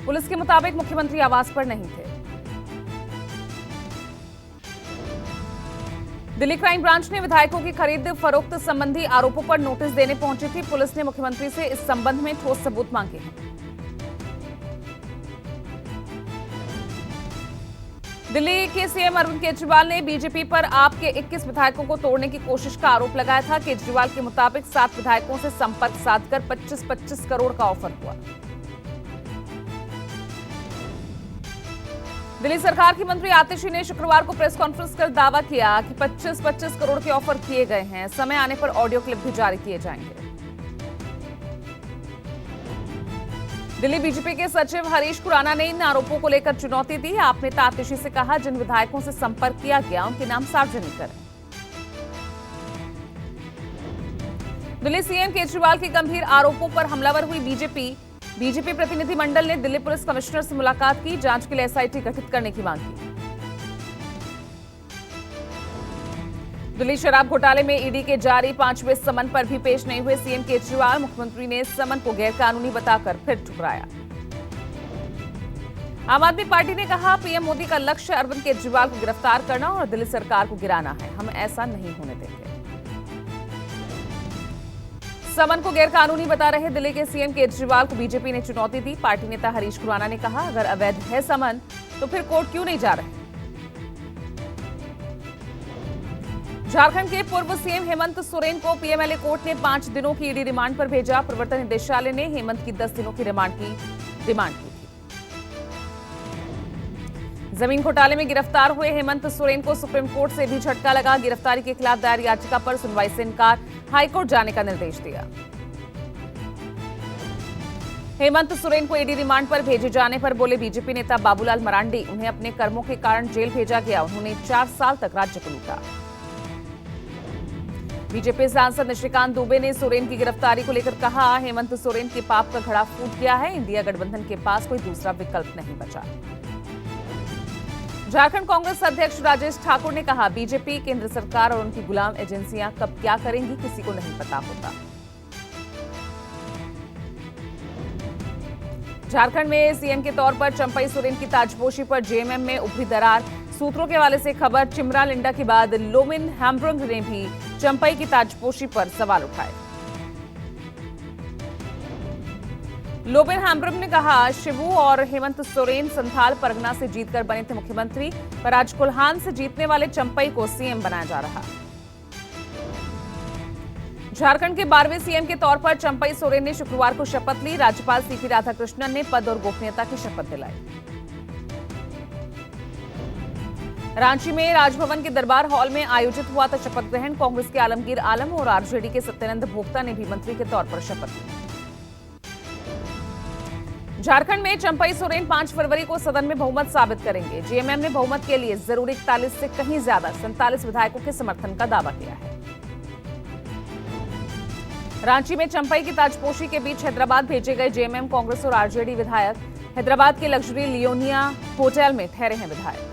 Police के मुताबिक मुख्यमंत्री आवास पर नहीं थे। दिल्ली क्राइम ब्रांच ने विधायकों की खरीद फरोख्त संबंधी आरोपों पर नोटिस देने पहुंची थी। पुलिस ने मुख्यमंत्री से इस संबंध में ठोस सबूत मांगे हैं। दिल्ली के सीएम अरविंद केजरीवाल ने बीजेपी पर आप के 21 विधायकों को तोड़ने की कोशिश का आरोप लगाया था। केजरीवाल के मुताबिक 7 विधायकों से संपर्क साधकर 25-25 करोड़ का ऑफर हुआ। दिल्ली सरकार की मंत्री आतिशी ने शुक्रवार को प्रेस कॉन्फ्रेंस कर दावा किया कि 25-25 करोड़ के ऑफर किए गए हैं। समय आने पर ऑडियो क्लिप भी जारी किए जाएंगे। दिल्ली बीजेपी के सचिव हरीश खुराना ने इन आरोपों को लेकर चुनौती दी। आप नेता आतिशी से कहा, जिन विधायकों से संपर्क किया गया उनके नाम सार्वजनिक करें। दिल्ली सीएम केजरीवाल के गंभीर आरोपों पर हमलावर हुई बीजेपी प्रतिनिधिमंडल ने दिल्ली पुलिस कमिश्नर से मुलाकात की। जांच के लिए एसआईटी गठित करने की मांग की। दिल्ली शराब घोटाले में ईडी के जारी 5वें समन पर भी पेश नहीं हुए सीएम केजरीवाल। मुख्यमंत्री ने इस समन को गैरकानूनी बताकर फिर ठुकराया। आम आदमी पार्टी ने कहा, पीएम मोदी का लक्ष्य अरविंद केजरीवाल को गिरफ्तार करना और दिल्ली सरकार को गिराना है। हम ऐसा नहीं होने देंगे। समन को गैरकानूनी बता रहे दिल्ली के सीएम केजरीवाल को बीजेपी ने चुनौती दी। पार्टी नेता हरीश खुराना ने कहा, अगर अवैध है समन तो फिर कोर्ट क्यों नहीं जा रहे। झारखंड के पूर्व सीएम हेमंत सोरेन को पीएमएलए कोर्ट ने 5 दिनों की ईडी रिमांड पर भेजा। प्रवर्तन निदेशालय ने हेमंत की 10 दिनों की रिमांड की डिमांड की थी। जमीन घोटाले में गिरफ्तार हुए हेमंत सोरेन को सुप्रीम कोर्ट से भी झटका लगा। गिरफ्तारी के खिलाफ दायर याचिका पर सुनवाई से इनकार, हाईकोर्ट जाने का निर्देश दिया। हेमंत सोरेन को ईडी रिमांड पर भेजे जाने पर बोले बीजेपी नेता बाबूलाल मरांडी, उन्हें अपने कर्मों के कारण जेल भेजा गया। उन्होंने 4 साल तक राज्य को लूटा। बीजेपी सांसद निशिकांत दुबे ने सोरेन की गिरफ्तारी को लेकर कहा, हेमंत सोरेन के पाप का घड़ा फूट गया है। इंडिया गठबंधन के पास कोई दूसरा विकल्प नहीं बचा। झारखंड कांग्रेस अध्यक्ष राजेश ठाकुर ने कहा, बीजेपी, केंद्र सरकार और उनकी गुलाम एजेंसियां कब क्या करेंगी किसी को नहीं पता होता। झारखंड में सीएम के तौर पर चंपई सोरेन की ताजपोशी पर जेएमएम में उभरी दरार। सूत्रों के हवाले से खबर, चिमरा लिंडा के बाद लोबिन हेम्ब्रम ने भी चंपई की ताजपोशी पर सवाल उठाए। लोबिन हेम्ब्रम ने कहा, शिबू और हेमंत सोरेन संथाल परगना से जीतकर बने थे मुख्यमंत्री, पर आज कोल्हान से जीतने वाले चंपई को सीएम बनाया जा रहा। झारखंड के 12वें सीएम के तौर पर चंपई सोरेन ने शुक्रवार को शपथ ली। राज्यपाल सीपी राधाकृष्णन ने पद और गोपनीयता की शपथ दिलाई। रांची में राजभवन के दरबार हॉल में आयोजित हुआ था शपथ ग्रहण। कांग्रेस के आलमगीर आलम और आरजेडी के सत्यानंद भोक्ता ने भी मंत्री के तौर पर शपथ ली। झारखंड में चंपई सोरेन 5 फरवरी को सदन में बहुमत साबित करेंगे। जेएमएम ने बहुमत के लिए जरूरी 41 से कहीं ज्यादा 47 विधायकों के समर्थन का दावा किया है। रांची में चंपई की ताजपोशी के बीच हैदराबाद भेजे गए जेएमएम, कांग्रेस और आरजेडी विधायक हैदराबाद के लग्जरी लियोनिया होटल में ठहरे हैं विधायक।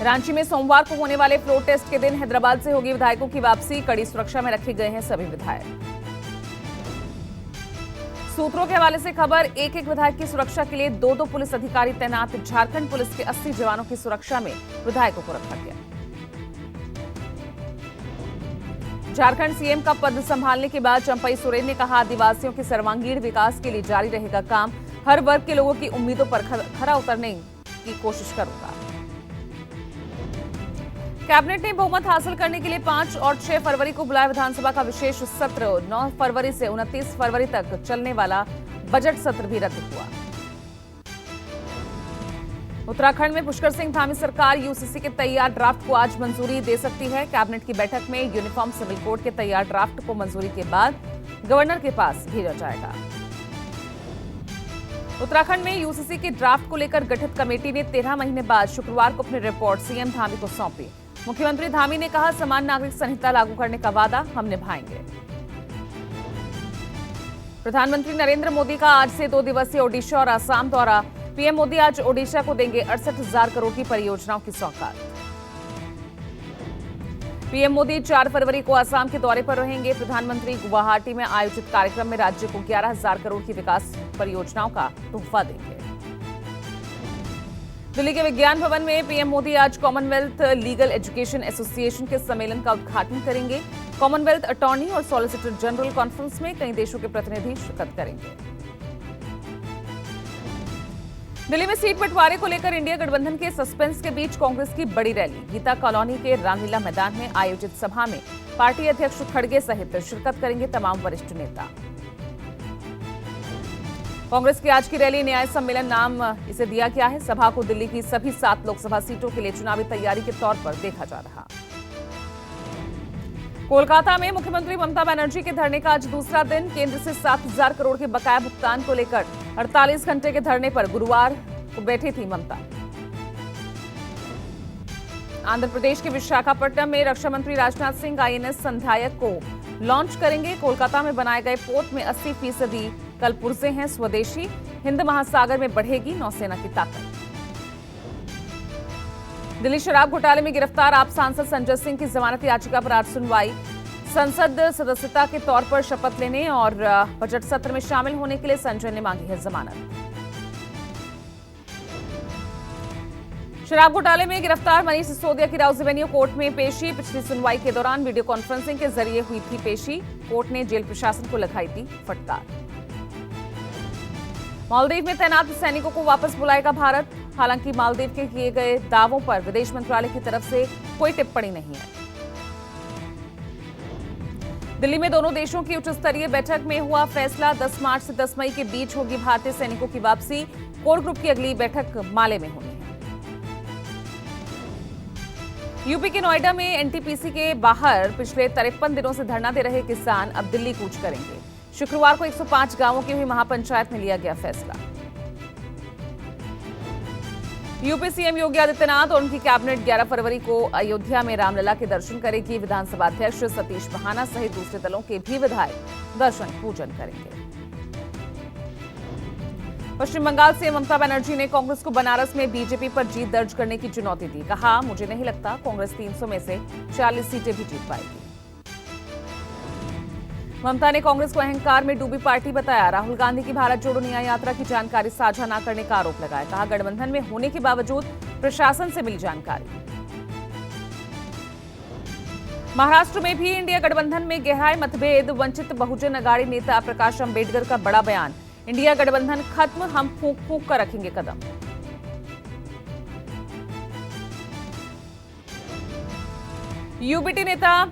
रांची में सोमवार को होने वाले फ्लोर टेस्ट के दिन हैदराबाद से होगी विधायकों की वापसी। कड़ी सुरक्षा में रखे गए हैं सभी विधायक। सूत्रों के हवाले से खबर, एक विधायक की सुरक्षा के लिए 2 पुलिस अधिकारी तैनात। झारखंड पुलिस के 80 जवानों की सुरक्षा में विधायकों को रखा गया। झारखंड सीएम का पद संभालने के बाद चंपई सोरेन ने कहा, आदिवासियों के सर्वांगीण विकास के लिए जारी रहेगा काम। हर वर्ग के लोगों की उम्मीदों पर खरा उतरने की कोशिश करूंगा। कैबिनेट ने बहुमत हासिल करने के लिए 5 और 6 फरवरी को बुलाया विधानसभा का विशेष सत्र। 9 फरवरी से 29 फरवरी तक चलने वाला बजट सत्र भी रद्द हुआ। उत्तराखंड में पुष्कर सिंह धामी सरकार यूसीसी के तैयार ड्राफ्ट को आज मंजूरी दे सकती है। कैबिनेट की बैठक में यूनिफॉर्म सिविल कोड के तैयार ड्राफ्ट को मंजूरी के बाद गवर्नर के पास भेजा जाएगा। उत्तराखंड में यूसीसी के ड्राफ्ट को लेकर गठित कमेटी ने 13 महीने बाद शुक्रवार को अपनी रिपोर्ट सीएम धामी को सौंपी। मुख्यमंत्री धामी ने कहा, समान नागरिक संहिता लागू करने का वादा हम निभाएंगे। प्रधानमंत्री नरेंद्र मोदी का आज से 2 दिवसीय ओडिशा और असम दौरा। पीएम मोदी आज ओडिशा को देंगे 68,000 करोड़ की परियोजनाओं की सौगात। पीएम मोदी 4 फरवरी को असम के दौरे पर रहेंगे। प्रधानमंत्री गुवाहाटी में आयोजित कार्यक्रम में राज्य को 11,000 करोड़ की विकास परियोजनाओं का तोहफा देंगे। दिल्ली के विज्ञान भवन में पीएम मोदी आज कॉमनवेल्थ लीगल एजुकेशन एसोसिएशन के सम्मेलन का उद्घाटन करेंगे। कॉमनवेल्थ अटॉर्नी और सॉलिसिटर जनरल कॉन्फ्रेंस में कई देशों के प्रतिनिधि शिरकत करेंगे। दिल्ली में सीट बंटवारे को लेकर इंडिया गठबंधन के सस्पेंस के बीच कांग्रेस की बड़ी रैली। गीता कॉलोनी के रामलीला मैदान में आयोजित सभा में पार्टी अध्यक्ष खड़गे सहित शिरकत करेंगे तमाम वरिष्ठ नेता। कांग्रेस की आज की रैली न्याय सम्मेलन नाम इसे दिया गया है। सभा को दिल्ली की सभी 7 लोकसभा सीटों के लिए चुनावी तैयारी के तौर पर देखा जा रहा। कोलकाता में मुख्यमंत्री ममता बनर्जी के धरने का आज दूसरा दिन। केंद्र से 7,000 करोड़ के बकाया भुगतान को लेकर 48 घंटे के धरने पर गुरुवार को बैठी थी ममता। आंध्र प्रदेश के विशाखापट्टनम में रक्षा मंत्री राजनाथ सिंह आईएनएस संध्यायक को लॉन्च करेंगे। कोलकाता में बनाए गए पोर्ट में 80% कल पुर्जे हैं स्वदेशी। हिंद महासागर में बढ़ेगी नौसेना की ताकत। दिल्ली शराब घोटाले में गिरफ्तार आप सांसद संजय सिंह की जमानत याचिका पर आज सुनवाई। संसद सदस्यता के तौर पर शपथ लेने और बजट सत्र में शामिल होने के लिए संजय ने मांगी है जमानत। शराब घोटाले में गिरफ्तार मनीष सिसोदिया की राउज एवेन्यू कोर्ट में पेशी। पिछली सुनवाई के दौरान वीडियो कॉन्फ्रेंसिंग के जरिए हुई थी पेशी। कोर्ट ने जेल प्रशासन को लगाई थी फटकार। मालदीव में तैनात सैनिकों को वापस बुलाएगा भारत। हालांकि मालदीव के किए गए दावों पर विदेश मंत्रालय की तरफ से कोई टिप्पणी नहीं है। दिल्ली में दोनों देशों की उच्च स्तरीय बैठक में हुआ फैसला। 10 मार्च से 10 मई के बीच होगी भारतीय सैनिकों की वापसी। कोर ग्रुप की अगली बैठक माले में होनी है। यूपी के नोएडा में एनटीपीसी के बाहर पिछले 53 दिनों से धरना दे रहे किसान अब दिल्ली कूच करेंगे। शुक्रवार को 105 गांवों की हुई महापंचायत में लिया गया फैसला। यूपी सीएम योगी आदित्यनाथ और उनकी कैबिनेट 11 फरवरी को अयोध्या में रामलला के दर्शन करेगी। विधानसभा अध्यक्ष सतीश महाना सहित दूसरे दलों के भी विधायक दर्शन पूजन करेंगे। पश्चिम बंगाल से ममता बनर्जी ने कांग्रेस को बनारस में बीजेपी पर जीत दर्ज करने की चुनौती दी। कहा, मुझे नहीं लगता कांग्रेस 300 में से 40 सीटें भी जीत पाएगी। ममता ने कांग्रेस को अहंकार में डूबी पार्टी बताया। राहुल गांधी की भारत जोड़ो न्याय यात्रा की जानकारी साझा न करने का आरोप लगाया। कहा, गठबंधन में होने के बावजूद प्रशासन से मिली जानकारी। महाराष्ट्र में भी इंडिया गठबंधन में गहराए मतभेद। वंचित बहुजन अघाड़ी नेता प्रकाश अंबेडकर का बड़ा बयान। इंडिया गठबंधन खत्म, हम फूंक फूंक कर रखेंगे कदम। यूबीटी नेता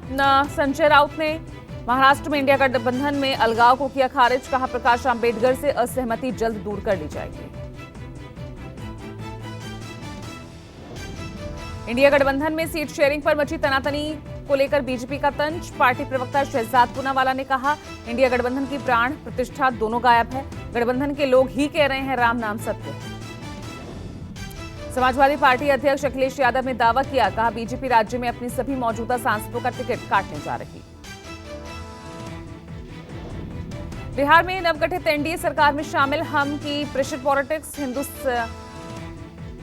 संजय राउत ने महाराष्ट्र में इंडिया गठबंधन में अलगाव को किया खारिज। कहा, प्रकाश अंबेडकर से असहमति जल्द दूर कर ली जाएगी। इंडिया गठबंधन में सीट शेयरिंग पर मची तनातनी को लेकर बीजेपी का तंज। पार्टी प्रवक्ता शहजाद पूनावाला ने कहा, इंडिया गठबंधन की प्राण प्रतिष्ठा दोनों गायब है। गठबंधन के लोग ही कह रहे हैं राम नाम सत्य है। समाजवादी पार्टी अध्यक्ष अखिलेश यादव ने दावा किया। कहा, बीजेपी राज्य में अपनी सभी मौजूदा सांसदों का टिकट काटने जा रही। बिहार में नवगठित एनडीए सरकार में शामिल हम की प्रेशर पॉलिटिक्स।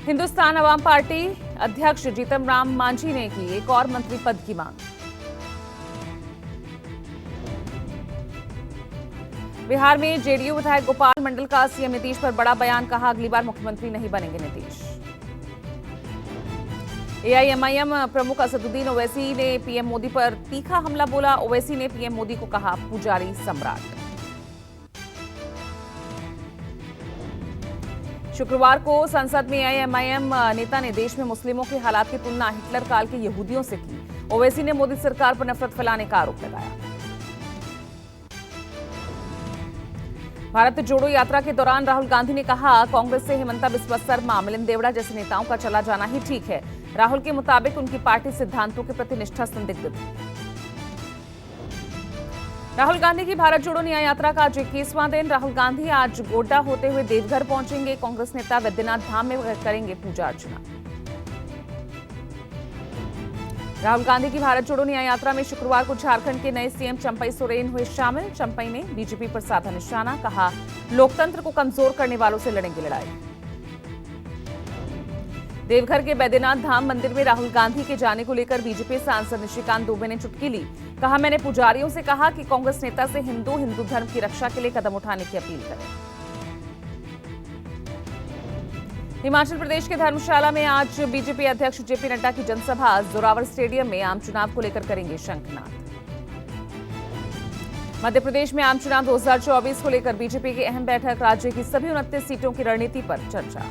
हिंदुस्तान अवाम पार्टी अध्यक्ष जीतन राम मांझी ने की एक और मंत्री पद की मांग। बिहार में जेडीयू विधायक गोपाल मंडल का सीएम नीतीश पर बड़ा बयान। कहा, अगली बार मुख्यमंत्री नहीं बनेंगे नीतीश। एआईएमआईएम प्रमुख असदुद्दीन ओवैसी ने पीएम मोदी पर तीखा हमला बोला। ओवैसी ने पीएम मोदी को कहा, पुजारी सम्राट। शुक्रवार को संसद में एआईएमआईएम नेता ने देश में मुस्लिमों के हालात की तुलना हिटलर काल के यहूदियों से की। ओवैसी ने मोदी सरकार पर नफरत फैलाने का आरोप लगाया। भारत जोड़ो यात्रा के दौरान राहुल गांधी ने कहा, कांग्रेस से हेमंता बिस्वा शर्मा, मिलिंद देवड़ा जैसे नेताओं का चला जाना ही ठीक है। राहुल के मुताबिक उनकी पार्टी सिद्धांतों के प्रति निष्ठा संदिग्ध थी। राहुल गांधी की भारत जोड़ो न्याय यात्रा का आज 21वां दिन। राहुल गांधी आज गोड्डा होते हुए देवघर पहुंचेंगे। कांग्रेस नेता वैद्यनाथ धाम में करेंगे पूजा अर्चना। राहुल गांधी की भारत जोड़ो न्याय यात्रा में शुक्रवार को झारखंड के नए सीएम चंपई सोरेन हुए शामिल। चंपई ने बीजेपी पर साधा निशाना। कहा, लोकतंत्र को कमजोर करने वालों से लड़ेंगे लड़ाई। देवघर के बैद्यनाथ धाम मंदिर में राहुल गांधी के जाने को लेकर बीजेपी सांसद निशिकांत दुबे ने चुटकी ली। कहा, मैंने पुजारियों से कहा कि कांग्रेस नेता से हिंदू धर्म की रक्षा के लिए कदम उठाने की अपील करें। हिमाचल प्रदेश के धर्मशाला में आज बीजेपी अध्यक्ष जेपी नड्डा की जनसभा। जोरावर स्टेडियम में आम चुनाव को लेकर करेंगे शंखनाद। मध्य प्रदेश में आम चुनाव 2024 को लेकर बीजेपी की अहम बैठक। राज्य की सभी 29 सीटों की रणनीति पर चर्चा।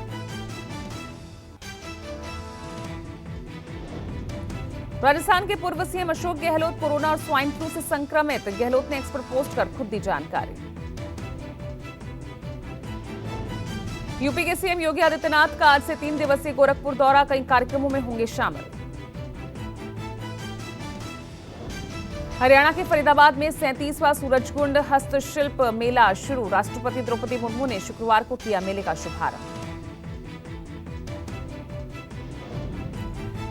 राजस्थान के पूर्व सीएम अशोक गहलोत कोरोना और स्वाइन फ्लू से संक्रमित। गहलोत ने एक्स पर पोस्ट कर खुद दी जानकारी। यूपी के सीएम योगी आदित्यनाथ का आज से 3 दिवसीय गोरखपुर दौरा। कई कार्यक्रमों में होंगे शामिल। हरियाणा के फरीदाबाद में 37वां सूरजकुंड हस्तशिल्प मेला शुरू। राष्ट्रपति द्रौपदी मुर्मू ने शुक्रवार को किया मेले का शुभारंभ।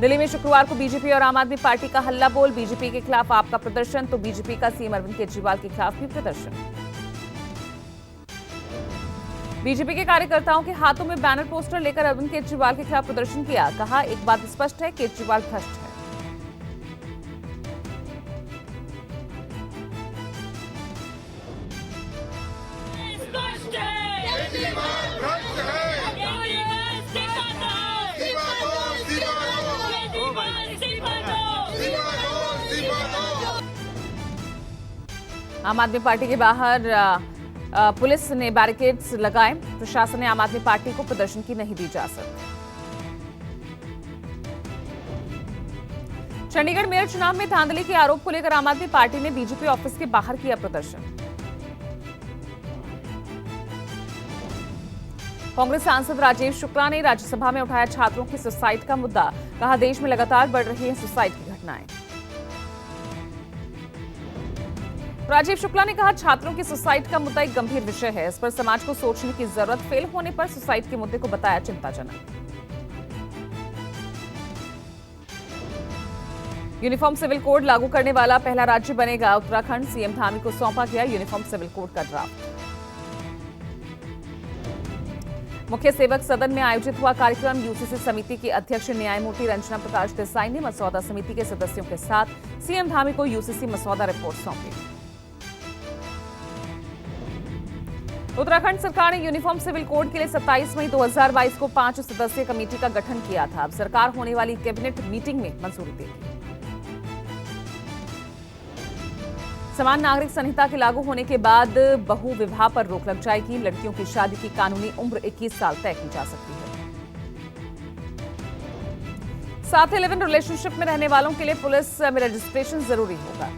दिल्ली में शुक्रवार को बीजेपी और आम आदमी पार्टी का हल्ला बोल। बीजेपी के खिलाफ आपका प्रदर्शन तो बीजेपी का सीएम अरविंद केजरीवाल के खिलाफ भी प्रदर्शन। बीजेपी के कार्यकर्ताओं के हाथों में बैनर पोस्टर लेकर अरविंद केजरीवाल के खिलाफ प्रदर्शन किया। कहा, एक बात स्पष्ट है, केजरीवाल भ्रष्ट है। आम आदमी पार्टी के बाहर पुलिस ने बैरिकेड्स लगाए। प्रशासन ने आम आदमी पार्टी को प्रदर्शन की नहीं दी इजाजत। चंडीगढ़ मेयर चुनाव में धांधली के आरोप को लेकर आम आदमी पार्टी ने बीजेपी ऑफिस के बाहर किया प्रदर्शन। कांग्रेस सांसद राजीव शुक्ला ने राज्यसभा में उठाया छात्रों की सुसाइड का मुद्दा। कहा, देश में लगातार बढ़ रही हैं सुसाइड की घटनाएं। राजीव शुक्ला ने कहा, छात्रों की सुसाइड का मुद्दा एक गंभीर विषय है। इस पर समाज को सोचने की जरूरत। फेल होने पर सुसाइड के मुद्दे को बताया चिंताजनक। यूनिफॉर्म सिविल कोड लागू करने वाला पहला राज्य बनेगा उत्तराखंड। सीएम धामी को सौंपा गया यूनिफॉर्म सिविल कोड का ड्राफ्ट। मुख्य सेवक सदन में आयोजित हुआ कार्यक्रम। यूसीसी समिति की अध्यक्ष न्यायमूर्ति रंजना प्रकाश देसाई ने मसौदा समिति के सदस्यों के साथ सीएम धामी को यूसीसी मसौदा रिपोर्ट सौंपी। उत्तराखंड सरकार ने यूनिफॉर्म सिविल कोड के लिए 27 मई 2022 को 5 सदस्यीय कमेटी का गठन किया था। अब सरकार होने वाली कैबिनेट मीटिंग में मंजूरी देगी। समान नागरिक संहिता के लागू होने के बाद बहु विवाह पर रोक लग जाएगी। लड़कियों की शादी की कानूनी उम्र 21 साल तय की जा सकती है। साथ ही लिव इन रिलेशनशिप में रहने वालों के लिए पुलिस में रजिस्ट्रेशन जरूरी होगा।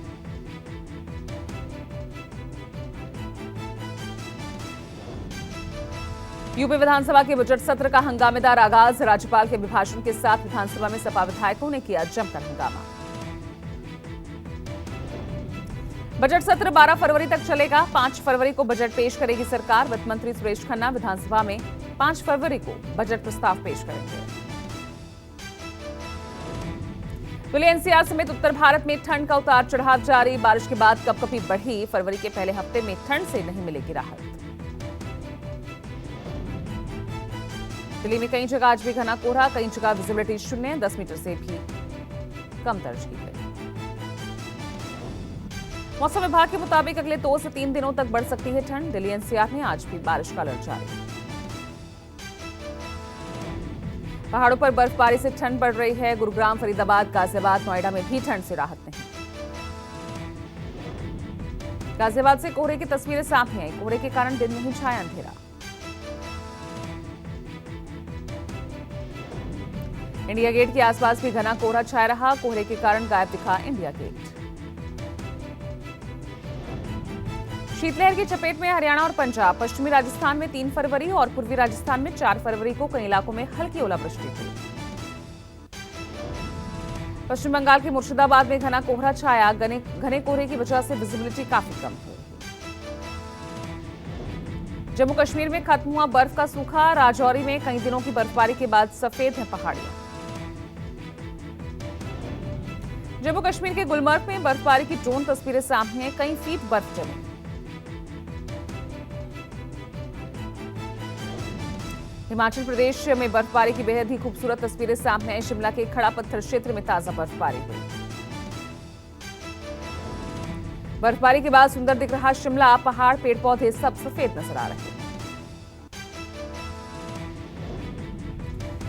यूपी विधानसभा के बजट सत्र का हंगामेदार आगाज। राज्यपाल के अभिभाषण के साथ विधानसभा में सपा विधायकों ने किया जमकर हंगामा। बजट सत्र 12 फरवरी तक चलेगा। 5 फरवरी को बजट पेश करेगी सरकार। वित्त मंत्री सुरेश खन्ना विधानसभा में 5 फरवरी को बजट प्रस्ताव पेश करेंगे। दिल्ली एनसीआर समेत उत्तर भारत में ठंड का उतार चढ़ाव जारी। बारिश के बाद कपकपी बढ़ी। फरवरी के पहले हफ्ते में ठंड से नहीं मिलेगी राहत। दिल्ली में कई जगह आज भी घना कोहरा। कई जगह विजिबिलिटी 0, 10 मीटर से भी कम दर्ज की गई। मौसम विभाग के मुताबिक अगले 2 से 3 दिनों तक बढ़ सकती है ठंड। दिल्ली एनसीआर में आज भी बारिश का अलर्ट जारी। पहाड़ों पर बर्फबारी से ठंड बढ़ रही है। गुरुग्राम, फरीदाबाद, गाजियाबाद, नोएडा में भी ठंड से राहत नहीं। गाजियाबाद से कोहरे की तस्वीरें सामने आई। कोहरे के कारण दिन में ही छाया अंधेरा। इंडिया गेट के आसपास भी घना कोहरा छाया रहा। कोहरे के कारण गायब दिखा इंडिया गेट। शीतलहर की चपेट में हरियाणा और पंजाब। पश्चिमी राजस्थान में 3 फरवरी और पूर्वी राजस्थान में 4 फरवरी को कई इलाकों में हल्की ओलावृष्टि हुई। पश्चिम बंगाल के मुर्शिदाबाद में घना कोहरा छाया। घने कोहरे की वजह से विजिबिलिटी काफी कम हो रही। जम्मू कश्मीर में खत्म हुआ बर्फ का सूखा। राजौरी में कई दिनों की बर्फबारी के बाद सफेद है पहाड़ियां। जम्मू कश्मीर के गुलमर्ग में बर्फबारी की ड्रोन तस्वीरें सामने हैं। कई फीट बर्फ जमी। हिमाचल प्रदेश में बर्फबारी की बेहद ही खूबसूरत तस्वीरें सामने आई। शिमला के खड़ा पत्थर क्षेत्र में ताजा बर्फबारी हुई। बर्फबारी के बाद सुंदर दिख रहा शिमला, पहाड़, पेड़ पौधे सब सफेद नजर आ रहे हैं।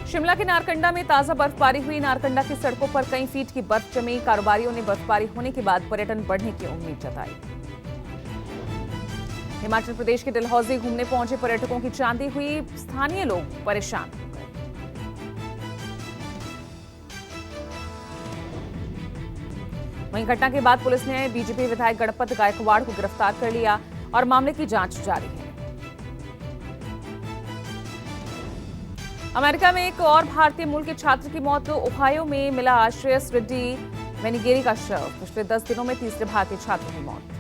शिमला के नारकंडा में ताजा बर्फबारी हुई। नारकंडा की सड़कों पर कई फीट की बर्फ जमी। कारोबारियों ने बर्फबारी होने के बाद पर्यटन बढ़ने की उम्मीद जताई। हिमाचल प्रदेश के डलहौजी घूमने पहुंचे पर्यटकों की चांदी हुई। स्थानीय लोग परेशान हो गए। वहीं घटना के बाद पुलिस ने बीजेपी विधायक गणपत गायकवाड़ को गिरफ्तार कर लिया और मामले की जांच जारी है। अमेरिका में एक और भारतीय मूल के छात्र की मौत। ओहायो में मिला श्रेयस रेड्डी वेनिगेरी का शव। पिछले 10 दिनों में तीसरे भारतीय छात्र की मौत।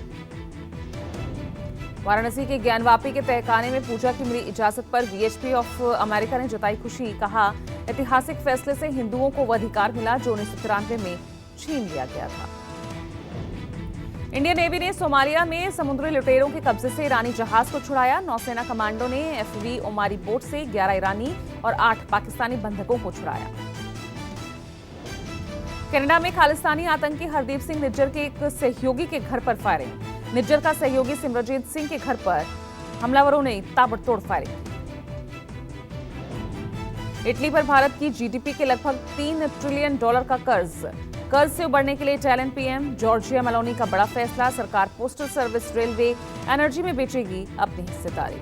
वाराणसी के ज्ञानवापी के तहखाने में पूजा की मिली इजाजत पर वीएचपी ऑफ अमेरिका ने जताई खुशी। कहा, ऐतिहासिक फैसले से हिंदुओं को वो अधिकार मिला जो 1993 में छीन लिया गया था। इंडियन नेवी ने सोमालिया में समुद्री लुटेरों के कब्जे से ईरानी जहाज को छुड़ाया। नौसेना कमांडो ने एफवी ओमारी बोट से 11 ईरानी और 8 पाकिस्तानी बंधकों को छुड़ाया। कनाडा में खालिस्तानी आतंकी हरदीप सिंह निज्जर के एक सहयोगी के घर पर फायरिंग। निज्जर का सहयोगी सिमरजीत सिंह के घर पर हमलावरों ने ताबड़तोड़ फायरिंग की। इटली पर भारत की जीडीपी के लगभग $3 ट्रिलियन का कर्ज से उबरने के लिए टैलेंट पीएम जॉर्जिया मेलोनी का बड़ा फैसला। सरकार पोस्टल सर्विस, रेलवे, एनर्जी में बेचेगी अपनी हिस्सेदारी।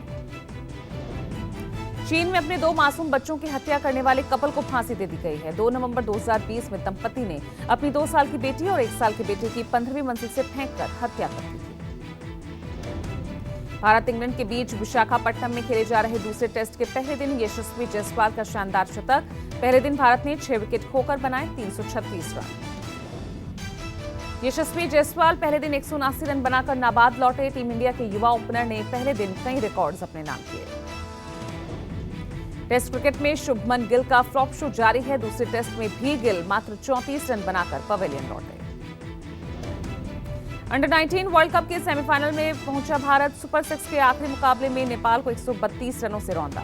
चीन में अपने 2 मासूम बच्चों की हत्या करने वाले कपल को फांसी दे दी गई है। 2 नवंबर 2020 में दंपति ने अपनी 2 साल की बेटी और 1 साल के बेटे की 15वीं मंजिल से फेंककर हत्या कर दी थी। भारत इंग्लैंड के बीच विशाखापट्टनम में खेले जा रहे दूसरे टेस्ट के पहले दिन यशस्वी जायसवाल का शानदार शतक। पहले दिन भारत ने 6 विकेट खोकर बनाए 336 रन। यशस्वी जायसवाल पहले दिन 179 रन बनाकर नाबाद लौटे। टीम इंडिया के युवा ओपनर ने पहले दिन कई रिकॉर्ड्स अपने नाम किए। टेस्ट क्रिकेट में शुभमन गिल का फ्लॉप शो जारी है। दूसरे टेस्ट में भी गिल मात्र 34 रन बनाकर पवेलियन लौटे। अंडर 19 वर्ल्ड कप के सेमीफाइनल में पहुंचा भारत। सुपर 6 के आखिरी मुकाबले में नेपाल को 132 रनों से रौंदा।